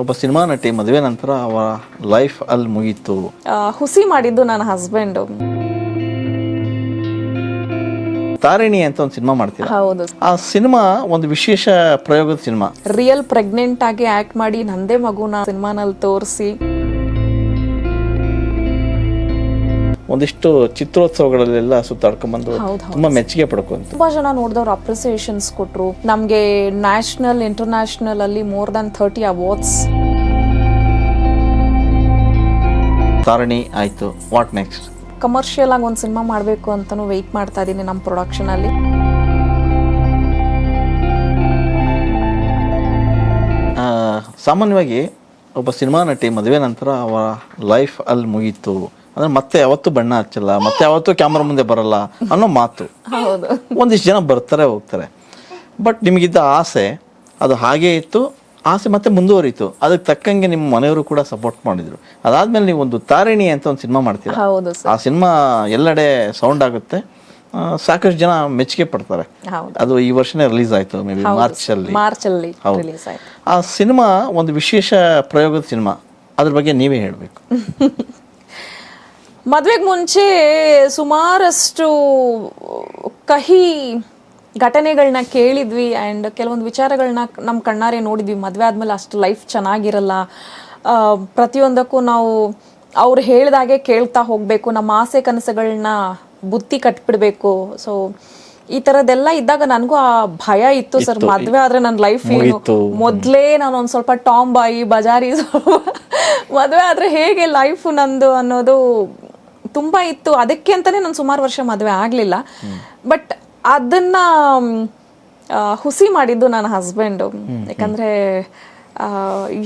ಒಬ್ಬ ಸಿನಿಮಾ ನಟಿ ಮದುವೆ ನಂತರ ಅವರ ಲೈಫ್ ಅಲ್ಲಿ ಮುಗೀತು. ಹುಸಿ ಮಾಡಿದ್ದು ನನ್ನ ಹಸ್ಬೆಂಡ್. ತಾರಿಣಿ ಅಂತ ಒಂದು ಸಿನಿಮಾ ಮಾಡ್ತೀರಾ? ಹೌದು. ಆ ಸಿನಿಮಾ ಒಂದು ವಿಶೇಷ ಪ್ರಯೋಗದ ಸಿನಿಮಾ. ರಿಯಲ್ ಪ್ರೆಗ್ನೆಂಟ್ ಆಗಿ ಆಕ್ಟ್ ಮಾಡಿ ನಂದೇ ಮಗುನ ಸಿನಿಮಾನಲ್ಲಿ ತೋರಿಸಿ ಒಂದಿಷ್ಟು ಚಿತ್ರೋತ್ಸವಗಳಲ್ಲೆಲ್ಲ ಸುತ್ತಾಡ್ಕೊಂಡ್ಬಂದು ತುಂಬಾ ಮೆಚ್ಚುಗೆ ಪಡ್ಕೊಂತ. ತುಂಬಾ ಜನ ನೋಡಿದವ್ರು ಅಪ್ರಿಸಿಯೇಷನ್ಸ್ ಕೊಟ್ರು. ನಮ್ಗೆ ನ್ಯಾಷನಲ್ ಇಂಟರ್ನ್ಯಾಷನಲ್ ಅಲ್ಲಿ ಮೋರ್ ದನ್ 30 ಅವಾರ್ಡ್ಸ್. ತಾರಿಣಿ ಆಯ್ತು, ವಾಟ್ ನೆಕ್ಸ್ಟ್? ಕಮರ್ಷಿಯಲ್ ಆಗಿ ಒಂದು ಸಿನಿಮಾ ಮಾಡಬೇಕು ಅಂತಾನು ವೆಯ್ಟ್ ಮಾಡ್ತಾ ಇದ್ದೀನಿ ನಮ್ಮ ಪ್ರೊಡಕ್ಷನ್ ಅಲ್ಲಿ. ಸಾಮಾನ್ಯವಾಗಿ ಒಬ್ಬ ಸಿನಿಮಾ ನಟಿ ಮದುವೆ ನಂತರ ಅವರ ಲೈಫ್ ಅಲ್ಲಿ ಮುಗೀತು ಅಂದ್ರೆ ಮತ್ತೆ ಯಾವತ್ತೂ ಬಣ್ಣ ಹಚ್ಚಲ್ಲ, ಮತ್ತೆ ಯಾವತ್ತೂ ಕ್ಯಾಮ್ರಾ ಮುಂದೆ ಬರಲ್ಲ ಅನ್ನೋ ಮಾತು. ಒಂದಿಷ್ಟು ಜನ ಬರ್ತಾರೆ ಹೋಗ್ತಾರೆ. ಬಟ್ ನಿಮಗಿದ್ದ ಆಸೆ ಅದು ಹಾಗೇ ಇತ್ತು, ಆಸೆ ಮತ್ತೆ ಮುಂದುವರಿತು. ಅದಕ್ಕೆ ತಕ್ಕಂಗೆ ನಿಮ್ಮ ಮನೆಯವರು ಕೂಡ ಸಪೋರ್ಟ್ ಮಾಡಿದ್ರು. ಅದಾದ್ಮೇಲೆ ನೀವು ಒಂದು ತಾರಿಣಿ ಅಂತ ಒಂದು ಸಿನಿಮಾ ಮಾಡ್ತೀರಾ. ಆ ಸಿನಿಮಾ ಎಲ್ಲೆಡೆ ಸೌಂಡ್ ಆಗುತ್ತೆ, ಸಾಕಷ್ಟು ಜನ ಮೆಚ್ಚುಗೆ ಪಡ್ತಾರೆ. ಅದು ಈ ವರ್ಷನೇ ರಿಲೀಸ್ ಆಯ್ತು, ಮೇ ಬಿ ಮಾರ್ಚ್ ಅಲ್ಲಿ. ಆ ಸಿನಿಮಾ ಒಂದು ವಿಶೇಷ ಪ್ರಯೋಗದ ಸಿನಿಮಾ, ಅದ್ರ ಬಗ್ಗೆ ನೀವೇ ಹೇಳ್ಬೇಕು. ಮದ್ವೆಗೆ ಮುಂಚೆ ಸುಮಾರಷ್ಟು ಕಹಿ ಘಟನೆಗಳನ್ನ ಕೇಳಿದ್ವಿ ಆ್ಯಂಡ್ ಕೆಲವೊಂದು ವಿಚಾರಗಳನ್ನ ನಮ್ಮ ಕಣ್ಣಾರೆ ನೋಡಿದ್ವಿ. ಮದುವೆ ಆದಮೇಲೆ ಅಷ್ಟು ಲೈಫ್ ಚೆನ್ನಾಗಿರಲ್ಲ, ಪ್ರತಿಯೊಂದಕ್ಕೂ ನಾವು ಅವ್ರು ಹೇಳ್ದಾಗೆ ಕೇಳ್ತಾ ಹೋಗಬೇಕು, ನಮ್ಮ ಆಸೆ ಕನಸುಗಳನ್ನ ಬುತ್ತಿ ಕಟ್ಬಿಡ್ಬೇಕು. ಸೊ ಈ ಥರದ್ದೆಲ್ಲ ಇದ್ದಾಗ ನನಗೂ ಆ ಭಯ ಇತ್ತು ಸರ್. ಮದುವೆ ಆದರೆ ನನ್ನ ಲೈಫ್ ಏನು, ಮೊದಲೇ ನಾನು ಒಂದು ಸ್ವಲ್ಪ ಟಾಮ್ ಬಾಯಿ ಬಜಾರಿ, ಮದುವೆ ಆದರೆ ಹೇಗೆ ಲೈಫು ನಂದು ಅನ್ನೋದು ತುಂಬ ಇತ್ತು. ಅದಕ್ಕೆ ಅಂತಲೇ ನಾನು ಸುಮಾರು ವರ್ಷ ಮದುವೆ ಆಗಲಿಲ್ಲ. ಬಟ್ ಅದನ್ನ ಹುಸಿ ಮಾಡಿದ್ದು ನನ್ನ ಹಸ್ಬೆಂಡು. ಯಾಕಂದರೆ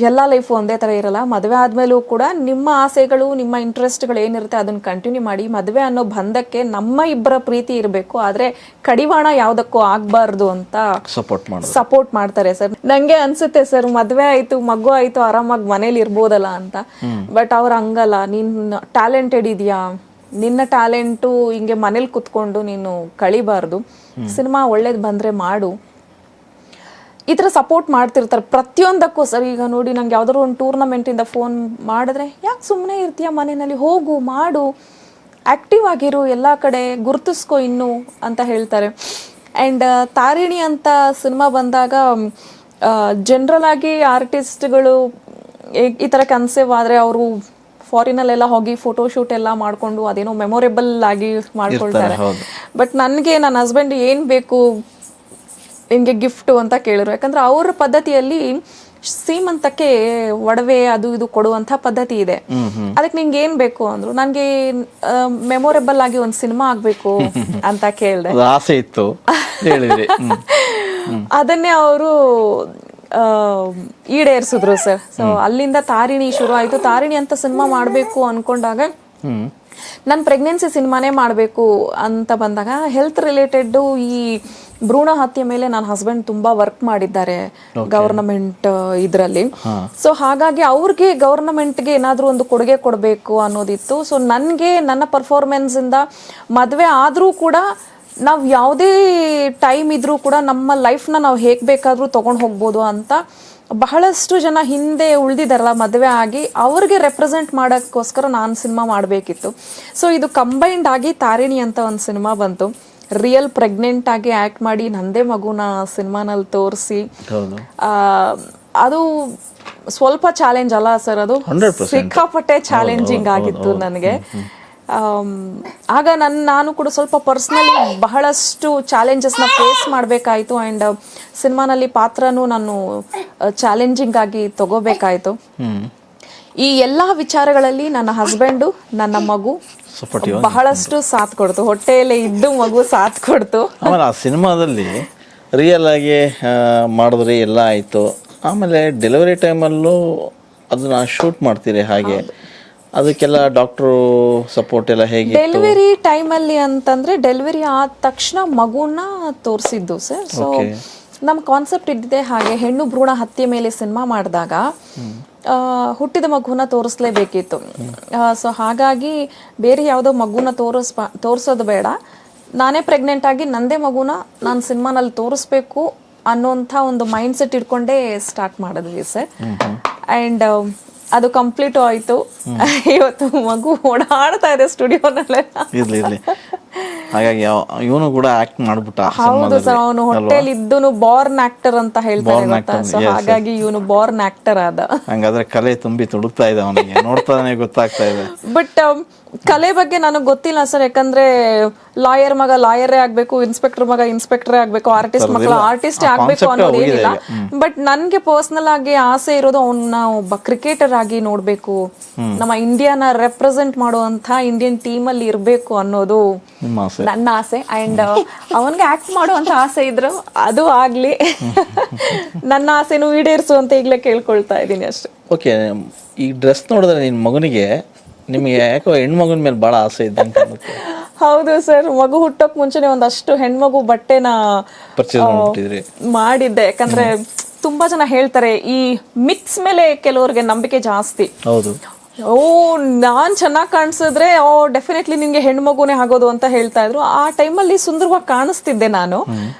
ಎಲ್ಲ ಲೈಫು ಒಂದೇ ಥರ ಇರಲ್ಲ. ಮದುವೆ ಆದಮೇಲೂ ಕೂಡ ನಿಮ್ಮ ಆಸೆಗಳು, ನಿಮ್ಮ ಇಂಟ್ರೆಸ್ಟ್ಗಳು ಏನಿರುತ್ತೆ ಅದನ್ನು ಕಂಟಿನ್ಯೂ ಮಾಡಿ. ಮದುವೆ ಅನ್ನೋ ಬಂಧಕ್ಕೆ ಇಬ್ಬರ ಪ್ರೀತಿ ಇರಬೇಕು, ಆದರೆ ಕಡಿವಾಣ ಯಾವುದಕ್ಕೂ ಆಗಬಾರ್ದು ಅಂತ ಸಪೋರ್ಟ್ ಮಾಡ್ತಾರೆ ಸರ್. ನನಗೆ ಅನ್ಸುತ್ತೆ ಸರ್, ಮದುವೆ ಆಯಿತು, ಮಗು ಆಯಿತು, ಆರಾಮಾಗಿ ಮನೇಲಿ ಇರ್ಬೋದಲ್ಲ ಅಂತ. ಬಟ್ ಅವ್ರು ಹಂಗಲ್ಲ. ನೀನು ಟ್ಯಾಲೆಂಟೆಡ್ ಇದೆಯಾ, ನಿನ್ನ ಟ್ಯಾಲೆಂಟು ಹಿಂಗೆ ಮನೇಲಿ ಕುತ್ಕೊಂಡು ನೀನು ಕಳಿಬಾರ್ದು, ಸಿನಿಮಾ ಒಳ್ಳೇದು ಬಂದರೆ ಮಾಡು, ಈ ಥರ ಸಪೋರ್ಟ್ ಮಾಡ್ತಿರ್ತಾರೆ ಪ್ರತಿಯೊಂದಕ್ಕೂ ಸರ್. ಈಗ ನೋಡಿ, ನಂಗೆ ಯಾವ್ದಾದ್ರು ಒಂದು ಟೂರ್ನಮೆಂಟಿಂದ ಫೋನ್ ಮಾಡಿದ್ರೆ, ಯಾಕೆ ಸುಮ್ಮನೆ ಇರ್ತೀಯ ಮನೆಯಲ್ಲಿ, ಹೋಗು ಮಾಡು, ಆ್ಯಕ್ಟಿವ್ ಆಗಿರು, ಎಲ್ಲ ಕಡೆ ಗುರುತಿಸ್ಕೊ ಇನ್ನು ಅಂತ ಹೇಳ್ತಾರೆ. ಆ್ಯಂಡ್ ತಾರಿಣಿ ಅಂತ ಸಿನಿಮಾ ಬಂದಾಗ ಜನರಲ್ ಆಗಿ ಆರ್ಟಿಸ್ಟ್ಗಳು ಈ ಥರ ಕನ್ಸೇವ್ ಆದರೆ ಅವರು ಫಾರಿನಲ್ಲೆಲ್ಲ ಹೋಗಿ ಫೋಟೋಶೂಟ್ ಎಲ್ಲ ಮಾಡಿಕೊಂಡು ಅದೇನೋ ಮೆಮೊರೇಬಲ್ ಆಗಿ ಮಾಡ್ಕೊಳ್ತಾರೆ. ಬಟ್ ನನಗೆ ನನ್ನ ಹಸ್ಬೆಂಡ್ ಏನು ಬೇಕು ನಿಮಗೆ ಗಿಫ್ಟು ಅಂತ ಕೇಳಿದ್ರು. ಯಾಕಂದ್ರೆ ಅವ್ರ ಪದ್ಧತಿಯಲ್ಲಿ ಸೀಮಂತಕ್ಕೆ ಒಡವೆ ಅದು ಇದು ಕೊಡುವಂಥ ಪದ್ಧತಿ ಇದೆ. ಅದಕ್ಕೆ ನಿಂಗೆ ಏನು ಬೇಕು ಅಂದ್ರು. ನನಗೆ ಮೆಮೊರೇಬಲ್ ಆಗಿ ಒಂದು ಸಿನಿಮಾ ಆಗಬೇಕು ಅಂತ ಕೇಳಿದೆ. ಆಸೆ ಇತ್ತು, ಅದನ್ನೇ ಅವರು ಈಡೇರಿಸಿದ್ರು ಸರ್. ಸೊ ಅಲ್ಲಿಂದ ತಾರಿಣಿ ಶುರು ಆಯಿತು. ತಾರಿಣಿ ಅಂತ ಸಿನಿಮಾ ಮಾಡಬೇಕು ಅನ್ಕೊಂಡಾಗ ನಾನು ಪ್ರೆಗ್ನೆನ್ಸಿ ಸಿನಿಮಾನೇ ಮಾಡಬೇಕು ಅಂತ ಬಂದಾಗ ಹೆಲ್ತ್ ರಿಲೇಟೆಡ್ ಈ ಭ್ರೂಣ ಹತ್ಯೆ ಮೇಲೆ ನನ್ನ ಹಸ್ಬೆಂಡ್ ತುಂಬಾ ವರ್ಕ್ ಮಾಡಿದ್ದಾರೆ ಗವರ್ನಮೆಂಟ್ ಇದರಲ್ಲಿ. ಸೊ ಹಾಗಾಗಿ ಅವ್ರಿಗೆ ಗವರ್ನಮೆಂಟ್ಗೆ ಏನಾದರೂ ಒಂದು ಕೊಡುಗೆ ಕೊಡಬೇಕು ಅನ್ನೋದಿತ್ತು. ಸೊ ನನಗೆ ನನ್ನ ಪರ್ಫಾರ್ಮೆನ್ಸ್ ಇಂದ ಮದುವೆ ಆದರೂ ಕೂಡ ನಾವು ಯಾವುದೇ ಟೈಮ್ ಇದ್ರೂ ಕೂಡ ನಮ್ಮ ಲೈಫ್ನ ನಾವು ಹೇಗೆ ಬೇಕಾದರೂ ತೊಗೊಂಡು ಹೋಗ್ಬೋದು ಅಂತ ಬಹಳಷ್ಟು ಜನ ಹಿಂದೆ ಉಳಿದಿದ್ದಾರಲ್ಲ ಮದುವೆ ಆಗಿ, ಅವ್ರಿಗೆ ರೆಪ್ರೆಸೆಂಟ್ ಮಾಡೋಕ್ಕೋಸ್ಕರ ನಾನು ಸಿನಿಮಾ ಮಾಡಬೇಕಿತ್ತು. ಸೊ ಇದು ಕಂಬೈನ್ಡ್ ಆಗಿ ತಾರಿಣಿ ಅಂತ ಒಂದು ಸಿನಿಮಾ ಬಂತು. ರಿಯಲ್ ಪ್ರೆಗ್ನೆಂಟ್ ಆಗಿ ಆ್ಯಕ್ಟ್ ಮಾಡಿ ನಂದೇ ಮಗುನ ಸಿನಿಮಾನಲ್ಲಿ ತೋರಿಸಿ, ಅದು ಸ್ವಲ್ಪ ಚಾಲೆಂಜ್ ಅಲ್ಲ ಸರ್, ಅದು ಸಿಕ್ಕಾಪಟ್ಟೆ ಚಾಲೆಂಜಿಂಗ್ ಆಗಿತ್ತು ನನಗೆ. ಆಗ ನಾನು ಕೂಡ ಸ್ವಲ್ಪ ಪರ್ಸ್ನಲಿ ಬಹಳಷ್ಟು ಚಾಲೆಂಜಸ್ನ ಫೇಸ್ ಮಾಡಬೇಕಾಯಿತು. ಆ್ಯಂಡ್ ಸಿನಿಮಾನಲ್ಲಿ ಪಾತ್ರನೂ ನಾನು ಚಾಲೆಂಜಿಂಗ್ ಆಗಿ ತಗೋಬೇಕಾಯಿತು. ಈ ಎಲ್ಲ ವಿಚಾರಗಳಲ್ಲಿ ನನ್ನ ಹಸ್ಬೆಂಡು, ನನ್ನ ಮಗು ಬಹಳಷ್ಟು ಸಾಥ್ ಕೊಡ್ತು. ಹೊಟ್ಟೆಯಲ್ಲೇ ಇದ್ದು ಮಗು ಸಾಥ್ ಕೊಡ್ತು. ಆಮೇಲೆ ಆ ಸಿನಿಮಾದಲ್ಲಿ ರಿಯಲ್ ಆಗಿ ಮಾಡಿದ್ರಿ, ಎಲ್ಲ ಆಯಿತು. ಆಮೇಲೆ ಡೆಲಿವರಿ ಟೈಮಲ್ಲೂ ಅದನ್ನ ಶೂಟ್ ಮಾಡ್ತೀರಿ, ಹಾಗೆ ಅದಕ್ಕೆಲ್ಲ ಡಾಕ್ಟ್ರು ಸಪೋರ್ಟ್ ಎಲ್ಲ ಹೇಗೆ? ಡೆಲಿವರಿ ಟೈಮಲ್ಲಿ ಅಂತಂದ್ರೆ ಡೆಲಿವರಿ ಆದ ತಕ್ಷಣ ಮಗುನ ತೋರಿಸಿದ್ದು ಸರ್. ಸೊ ನಮ್ಮ ಕಾನ್ಸೆಪ್ಟ್ ಇದ್ದಿದೆ ಹಾಗೆ, ಹೆಣ್ಣು ಭ್ರೂಣ ಹತ್ಯೆ ಮೇಲೆ ಸಿನಿಮಾ ಮಾಡಿದಾಗ ಹುಟ್ಟಿದ ಮಗುನ ತೋರಿಸ್ಲೇಬೇಕಿತ್ತು. ಸೊ ಹಾಗಾಗಿ ಬೇರೆ ಯಾವುದೋ ಮಗುನ ತೋರಿಸೋದು ಬೇಡ, ನಾನೇ ಪ್ರೆಗ್ನೆಂಟ್ ಆಗಿ ನಂದೇ ಮಗುನ ನಾನು ಸಿನಿಮಾನಲ್ಲಿ ತೋರಿಸ್ಬೇಕು ಅನ್ನೋಂಥ ಒಂದು ಮೈಂಡ್ ಸೆಟ್ ಇಟ್ಕೊಂಡೇ ಸ್ಟಾರ್ಟ್ ಮಾಡಿದ್ವಿ ಸರ್. ಆ್ಯಂಡ್ ಅದು ಕಂಪ್ಲೀಟು ಆಯಿತು. ಇವತ್ತು ಮಗು ಓಡಾಡ್ತಾ ಇದೆ ಸ್ಟುಡಿಯೋನಲ್ಲೇ. ಇರ್ಲಿ ಹಾಗಾಗಿ ಇವನು ಕೂಡ ಆಕ್ಟ್ ಮಾಡ್ಬಿಟ್ಟ. ಹೌದು ಸರ್, ಅವನು ಹೊಟ್ಟೆಲಿ ಇದ್ದು ಬಾರ್ನ್ ಆಕ್ಟರ್ ಅಂತ ಹೇಳ್ತಾರೆ ಗೊತ್ತಾ, ಸೊ ಹಾಗಾಗಿ ಇವನು ಬಾರ್ನ್ ಆಕ್ಟರ್ ಆದ. ಹಂಗಾದ್ರೆ ಕಲೆ ತುಂಬಿ ತುಡುಕ್ತಾ ಇದೆ ಅವನಿಗೆ, ನೋಡ್ತಾನೆ ಗೊತ್ತಾಗ್ತಾ ಇದೆ. ಬಟ್ ಕಲೆ ಬಗ್ಗೆ ನನಗೆ ಗೊತ್ತಿಲ್ಲ ಸರ್, ಯಾಕಂದ್ರೆ ಲಾಯರ್ ಮಗ ಲಾಯರೇ ಆಗ್ಬೇಕು, ಇನ್ಸ್ಪೆಕ್ಟರ್ ಮಗ ಇನ್ಸ್ಪೆಕ್ಟರೇ ಆಗ್ಬೇಕು, ಆರ್ಟಿಸ್ಟ್ ಮಕ್ಕಳು ಆರ್ಟಿಸ್ಟೇ ಆಗ್ಬೇಕು ಅನ್ನೋದು ಏನಿಲ್ಲ. ಬಟ್ ನನ್ಗೆ ಪರ್ಸನಲ್ ಆಗಿ ಆಸೆ ಇರೋದು ಅವನ್ನ ಒಬ್ಬ ಕ್ರಿಕೆಟರ್ ಆಗಿ ನೋಡ್ಬೇಕು, ನಮ್ಮ ಇಂಡಿಯಾನ ರೆಪ್ರೆಸೆಂಟ್ ಮಾಡುವಂತ ಇಂಡಿಯನ್ ಟೀಮ್ ಅಲ್ಲಿ ಇರ್ಬೇಕು ಅನ್ನೋದು ನನ್ನ ಆಸೆ. ಅಂಡ್ ಅವನ್ಗೆ ಆಕ್ಟ್ ಮಾಡುವಂತ ಆಸೆ ಇದ್ರು ಅದು ಆಗ್ಲಿ. ನನ್ನ ಆಸೆನೂ ಈಡೇರಿಸು ಅಂತ ಈಗಲೇ ಕೇಳ್ಕೊಳ್ತಾ ಇದ್ದೀನಿ ಅಷ್ಟೇ. ಓಕೆ, ಈ ಡ್ರೆಸ್ ನೋಡಿದ್ರೆ ನಿನ್ ಮಗನಿಗೆ, ನಿಮಗೆ ಯಾಕೋ ಹೆಣ್ಮಗನ ಮೇಲೆ ಬಹಳ ಆಸೆ ಇದ್ದಂಗೆ ಕಾಣುತ್ತೆ. ಹೌದು ಸರ್, ಮಗು ಹುಟ್ಟೋಕ್ ಮುಂಚೆನೆ ಒಂದಷ್ಟು ಹೆಣ್ಮಗು ಬಟ್ಟೆನ ಮಾಡಿದ್ದೆ. ಯಾಕಂದ್ರೆ ತುಂಬಾ ಜನ ಹೇಳ್ತಾರೆ ಈ ಮಿಕ್ಸ್ ಮೇಲೆ ಕೆಲವ್ರಿಗೆ ನಂಬಿಕೆ ಜಾಸ್ತಿ. ಹೌದು, ನಾನ್ ಚೆನ್ನಾಗ್ ಕಾಣಿಸಿದ್ರೆ ಡೆಫಿನೆಟ್ಲಿ ನಿನ್ಗೆ ಹೆಣ್ಮಗುನೇ ಆಗೋದು ಅಂತ ಹೇಳ್ತಾ ಇದ್ರು. ಆ ಟೈಮಲ್ಲಿ ಸುಂದರವಾಗಿ ಕಾಣಿಸ್ತಿದ್ದೆ ನಾನು.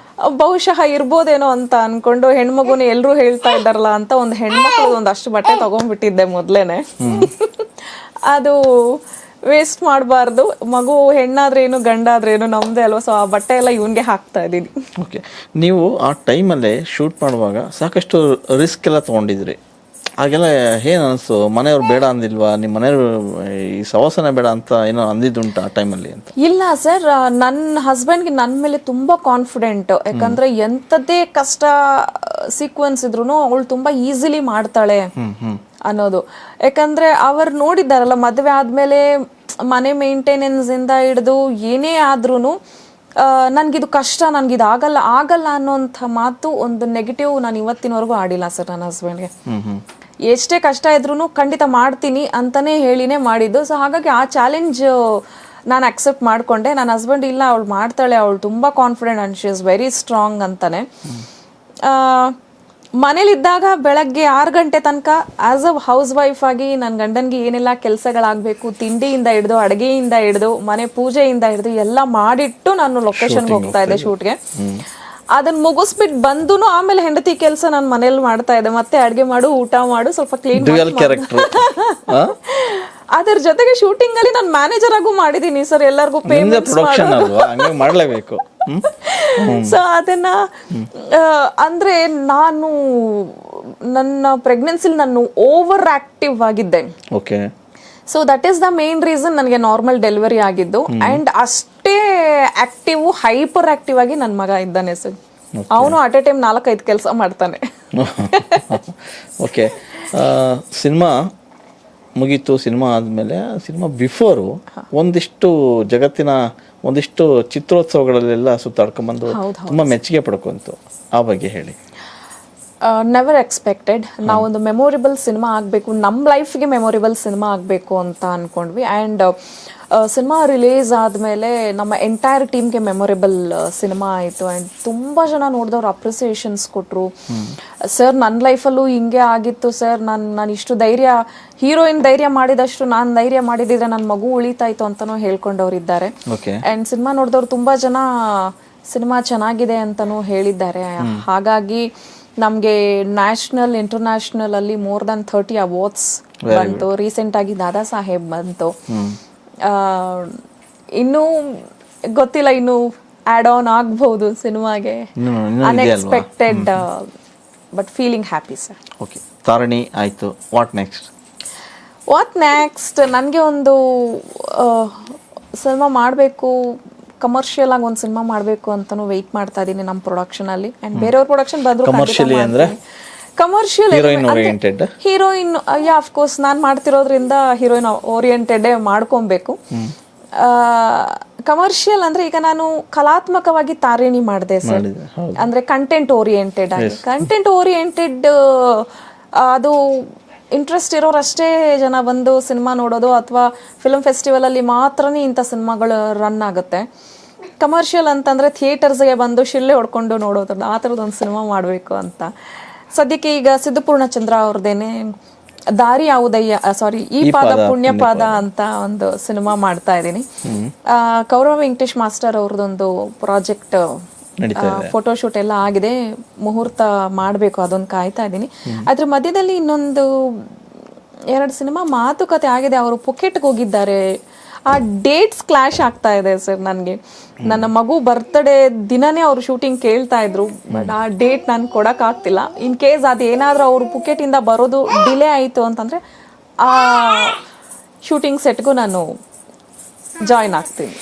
ಬಹುಶಃ ಇರ್ಬೋದೇನೋ ಅಂತ ಅನ್ಕೊಂಡು ಹೆಣ್ಮಗುನ ಎಲ್ರು ಹೇಳ್ತಾ ಇದ್ದಾರಲ್ಲ ಅಂತ ಒಂದು ಹೆಣ್ಮಕ್ಳು ಒಂದಷ್ಟು ಬಟ್ಟೆ ತಗೊಂಡ್ಬಿಟ್ಟಿದ್ದೆ ಮೊದ್ಲೇನೆ. ಅದು ವೇಸ್ಟ್ ಮಾಡಬಾರ್ದು. ಮಗು ಹೆಣ್ಣಾದ್ರೇನು ಗಂಡಾದ್ರೇನು ನಮ್ದೇ ಅಲ್ವಾ, ಸೊ ಆ ಬಟ್ಟೆ ಎಲ್ಲ ಇವನ್ಗೆ ಹಾಕ್ತಾ ಇದ್ದೀನಿ. ಓಕೆ, ನೀವು ಆ ಟೈಮಲ್ಲೇ ಶೂಟ್ ಮಾಡುವಾಗ ಸಾಕಷ್ಟು ರಿಸ್ಕ್ ಎಲ್ಲ ತೊಗೊಂಡಿದ್ರಿ. ಹಾಗೆಲ್ಲ ಏನು ಅನಿಸ್ತು? ಮನೆಯವ್ರು ಬೇಡ ಅಂದಿಲ್ವಾ? ನಿಮ್ಮ ಮನೆಯವರು ಈ ಸವಾಸನೆ ಬೇಡ ಅಂತ ಏನೋ ಅಂದಿದ್ದುಂಟು ಆ ಟೈಮಲ್ಲಿ ಅಂತ? ಇಲ್ಲ ಸರ್, ನನ್ನ ಹಸ್ಬೆಂಡ್ಗೆ ನನ್ನ ಮೇಲೆ ತುಂಬಾ ಕಾನ್ಫಿಡೆಂಟ್. ಯಾಕಂದ್ರೆ ಎಂಥದ್ದೇ ಕಷ್ಟ ಸೀಕ್ವೆನ್ಸ್ ಇದ್ರು ಅವಳು ತುಂಬಾ ಈಸಿಲಿ ಮಾಡ್ತಾಳೆ ಅನ್ನೋದು. ಯಾಕಂದ್ರೆ ಅವ್ರು ನೋಡಿದ್ದಾರಲ್ಲ, ಮದುವೆ ಆದ್ಮೇಲೆ ಮನೆ ಮೇಂಟೆನೆನ್ಸ್ ಇಂದ ಹಿಡಿದು ಏನೇ ಆದ್ರೂ ನನ್ಗಿದು ಕಷ್ಟ, ನನ್ಗಿದು ಆಗಲ್ಲ ಅನ್ನೋಂಥ ಮಾತು ಒಂದು ನೆಗೆಟಿವ್ ನಾನು ಇವತ್ತಿನವರೆಗೂ ಆಡಿಲ್ಲ ಸರ್ ನನ್ನ ಹಸ್ಬೆಂಡ್ಗೆ. ಎಷ್ಟೇ ಕಷ್ಟ ಇದ್ರೂ ಖಂಡಿತ ಮಾಡ್ತೀನಿ ಅಂತಾನೆ ಹೇಳಿನೇ ಮಾಡಿದ್ದು. ಸೊ ಹಾಗಾಗಿ ಆ ಚಾಲೆಂಜ್ ನಾನು ಅಕ್ಸೆಪ್ಟ್ ಮಾಡ್ಕೊಂಡೆ. ನನ್ನ ಹಸ್ಬೆಂಡ್ ಇಲ್ಲ, ಅವಳು ಮಾಡ್ತಾಳೆ, ಅವಳು ತುಂಬಾ confident and she is very strong ಅಂತಾನೆ. ಮನೇಲಿದ್ದಾಗ ಬೆಳಗ್ಗೆ 6 ಗಂಟೆ ತನಕ ಆಸ್ ಅ ಹೌಸ್ ವೈಫ್ ಆಗಿ ನನ್ನ ಗಂಡನ್ಗೆ ಏನೆಲ್ಲ ಕೆಲಸಗಳಾಗಬೇಕು, ತಿಂಡಿಯಿಂದ ಹಿಡಿದು ಅಡುಗೆಯಿಂದ ಹಿಡಿದು ಮನೆ ಪೂಜೆಯಿಂದ ಹಿಡಿದು ಎಲ್ಲ ಮಾಡಿಟ್ಟು ನಾನು ಲೊಕೇಶನ್ಗೆ ಹೋಗ್ತಾ ಇದ್ದೆ ಶೂಟ್ಗೆ. ಅದನ್ನ ಮುಗಿಸ್ಬಿಟ್ಟು ಬಂದು ಆಮೇಲೆ ಹೆಂಡತಿ ಕೆಲಸ ನಾನು ಮನೇಲಿ ಮಾಡ್ತಾ ಇದ್ದೆ. ಮತ್ತೆ ಅಡುಗೆ ಮಾಡು, ಊಟ ಮಾಡು, ಸ್ವಲ್ಪ ಕ್ಲೀನ್. ಅದ್ರ ಜೊತೆಗೆ ಶೂಟಿಂಗ್ ಅಲ್ಲಿ ನಾನು ಮ್ಯಾನೇಜರ್ ಆಗು ಮಾಡಿದೀನಿ ಸರ್, ಎಲ್ಲರಿಗೂ ಪೇಮೆಂಟ್ಸ್ ಮಾಡಲೇಬೇಕು. ಸೊ ಅದನ್ನ ಅಂದ್ರೆ ನಾನು ನನ್ನ ಪ್ರೆಗ್ನೆನ್ಸಿಲಿ ನಾನು ಓವರ್ ಆಕ್ಟಿವ್ ಆಗಿದ್ದೆ. Okay, so that is the main reason ನನಗೆ ನಾರ್ಮಲ್ ಡೆಲಿವರಿ ಆಗಿದ್ದು. ಅಂಡ್ ಅಷ್ಟೇ ಆಕ್ಟಿವ್, ಹೈಪರ್ ಆಕ್ಟಿವ್ ಆಗಿ ನನ್ನ ಮಗ ಇದ್ದಾನೆ ಸರ್. ಅವನು ಅಟ್ ಎ ಟೈಮ್ 4-5 ಕೆಲಸ ಮಾಡ್ತಾನೆ. ಓಕೆ, ಸಿನಿಮಾ ಮುಗೀತು. ಸಿನಿಮಾ ಆದಮೇಲೆ, ಸಿನಿಮಾ ಬಿಫೋರು ಒಂದಿಷ್ಟು ಜಗತ್ತಿನ ಒಂದಿಷ್ಟು ಚಿತ್ರೋತ್ಸವಗಳಲ್ಲೆಲ್ಲ ಸುತ್ತಾಡ್ಕೊಂಡ್ಬಂದು ತುಂಬ ಮೆಚ್ಚುಗೆ ಪಡ್ಕೊಂತು. ಆ ಬಗ್ಗೆ ಹೇಳಿ. Never expected. ನಾವೊಂದು ಮೆಮೊರೇಬಲ್ ಸಿನಿಮಾ ಆಗಬೇಕು, ನಮ್ಮ ಲೈಫ್ಗೆ ಮೆಮೊರೇಬಲ್ ಸಿನಿಮಾ ಆಗಬೇಕು ಅಂತ ಅಂದ್ಕೊಂಡ್ವಿ. ಆ್ಯಂಡ್ ಸಿನಿಮಾ ರಿಲೀಸ್ ಆದಮೇಲೆ ನಮ್ಮ ಎಂಟೈರ್ ಟೀಮ್ಗೆ ಮೆಮೊರೇಬಲ್ ಸಿನಿಮಾ ಆಯಿತು. ಆ್ಯಂಡ್ ತುಂಬ ಜನ ನೋಡಿದವ್ರು ಅಪ್ರಿಸಿಯೇಷನ್ಸ್ ಕೊಟ್ಟರು. ಸರ್, ನನ್ನ ಲೈಫಲ್ಲೂ ಹಿಂಗೆ ಆಗಿತ್ತು ಸರ್, ನಾನು ಇಷ್ಟು ಧೈರ್ಯ, ಹೀರೋಯಿನ್ ಧೈರ್ಯ ಮಾಡಿದಷ್ಟು ನಾನು ಧೈರ್ಯ ಮಾಡಿದಿದ್ರೆ ನನ್ನ ಮಗು ಉಳಿತಾಯಿತು ಅಂತಲೂ ಹೇಳ್ಕೊಂಡವ್ರು ಇದ್ದಾರೆ. ಆ್ಯಂಡ್ ಸಿನಿಮಾ ನೋಡಿದವ್ರು ತುಂಬ ಜನ ಸಿನಿಮಾ ಚೆನ್ನಾಗಿದೆ ಅಂತಲೂ ಹೇಳಿದ್ದಾರೆ. ಹಾಗಾಗಿ ನಮಗೆ ನ್ಯಾಷನಲ್, ಇಂಟರ್ನ್ಯಾಷನಲ್ ಅಲ್ಲಿ ಮೋರ್ ದನ್ 30 ಅವಾರ್ಡ್ಸ್ ಬಂತು. ರೀಸೆಂಟ್ ಆಗಿ ದಾದಾ ಸಾಹೇಬ್ ಬಂತು. ಇನ್ನೂ ಗೊತ್ತಿಲ್ಲ, ಇನ್ನು ಆಡ್ ಆನ್ ಆಗ್ಬಹುದು ಸಿನಿಮಾಗೆ. Unexpected but feeling happy sir. Okay, Tarini ಆಯ್ತು. ವಾಟ್ ನೆಕ್ಸ್ಟ್ ನನಗೆ ಒಂದು ಸಿನಿಮಾ ಮಾಡಬೇಕು, ಕಮರ್ಷಿಯಲ್ ಆಗಿ ಒಂದು ಸಿನಿಮಾ ಮಾಡಬೇಕು ಅಂತಲೂ ವೆಯ್ಟ್ ಮಾಡ್ತಾ ಇದ್ದೀನಿ ನಮ್ಮ ಪ್ರೊಡಕ್ಷನ್ ಅಲ್ಲಿ. ಅಂಡ್ ಬೇರೆಯವ್ರ ಪ್ರೊಡಕ್ಷನ್ ಬಂದ್ರು commercial heroine, yeah of course ನಾನು ಮಾಡ್ತಿರೋದ್ರಿಂದ ಹೀರೋಯಿನ್ ಓರಿಯೆಂಟೆಡ್ ಮಾಡ್ಕೊಬೇಕು. ಕಮರ್ಷಿಯಲ್ ಅಂದ್ರೆ ಈಗ ನಾನು ಕಲಾತ್ಮಕವಾಗಿ ತಾರಿಣಿ ಮಾಡಿದೆ ಸರ್, ಅಂದ್ರೆ ಕಂಟೆಂಟ್ ಓರಿಯೆಂಟೆಡ್ ಆಗಿ. ಕಂಟೆಂಟ್ ಓರಿಯೆಂಟೆಡ್ ಅದು ಇಂಟ್ರೆಸ್ಟ್ ಇರೋರಷ್ಟೇ ಜನ ಬಂದು ಸಿನಿಮಾ ನೋಡೋದು, ಅಥವಾ ಫಿಲ್ಮ್ ಫೆಸ್ಟಿವಲ್ ಅಲ್ಲಿ ಮಾತ್ರನೇ ಇಂಥ ಸಿನಿಮಾಗಳು ರನ್ ಆಗುತ್ತೆ. ಕಮರ್ಷಿಯಲ್ ಅಂತಂದ್ರೆ ಥಿಯೇಟರ್ಸ್ಗೆ ಬಂದು ಶಿಳ್ಳೆ ಹೊಡ್ಕೊಂಡು ನೋಡೋದು, ಆ ಥರದೊಂದು ಸಿನಿಮಾ ಮಾಡಬೇಕು ಅಂತ. ಸದ್ಯಕ್ಕೆ ಈಗ ಸಿದ್ದು ಪೂರ್ಣಚಂದ್ರ ಅವ್ರದ್ದೇನೆ ದಾರಿ ಯಾವುದಯ್ಯ, ಸಾರಿ ಈ ಪಾದ ಪುಣ್ಯ ಪಾದ ಅಂತ ಒಂದು ಸಿನಿಮಾ ಮಾಡ್ತಾ ಇದ್ದೀನಿ. ಕೌರವ ವೆಂಕಟೇಶ್ ಮಾಸ್ಟರ್ ಅವ್ರದ್ದೊಂದು ಪ್ರಾಜೆಕ್ಟ್ ನಡೀತಾ ಇದೆ. ಫೋಟೋಶೂಟ್ ಎಲ್ಲ ಆಗಿದೆ, ಮುಹೂರ್ತ ಮಾಡಬೇಕು, ಅದೊಂದು ಕಾಯ್ತಾ ಇದ್ದೀನಿ. ಅದ್ರ ಮಧ್ಯದಲ್ಲಿ ಇನ್ನೊಂದು 2 ಸಿನಿಮಾ ಮಾತುಕತೆ ಆಗಿದೆ. ಅವರು ಪುಕೆಟ್ಗೆ ಹೋಗಿದ್ದಾರೆ. ಆ ಡೇಟ್ಸ್ ಕ್ಲಾಶ್ ಆಗ್ತಾ ಇದೆ ಸರ್ ನನಗೆ. ನನ್ನ ಮಗು ಬರ್ತ್ಡೇ ದಿನನೇ ಅವರು ಶೂಟಿಂಗ್ ಕೇಳ್ತಾ ಇದ್ರು, ಬಟ್ ಆ ಡೇಟ್ ನಾನು ಕೊಡೋಕ್ಕಾಗ್ತಿಲ್ಲ. ಇನ್ ಕೇಸ್ ಅದು ಏನಾದರೂ ಅವರು ಪುಕೆಟಿಂದ ಬರೋದು ಡಿಲೇ ಆಯಿತು ಅಂತಂದರೆ ಆ ಶೂಟಿಂಗ್ ಸೆಟ್ಗೂ ನಾನು ಜಾಯ್ನ್ ಆಗ್ತೀನಿ.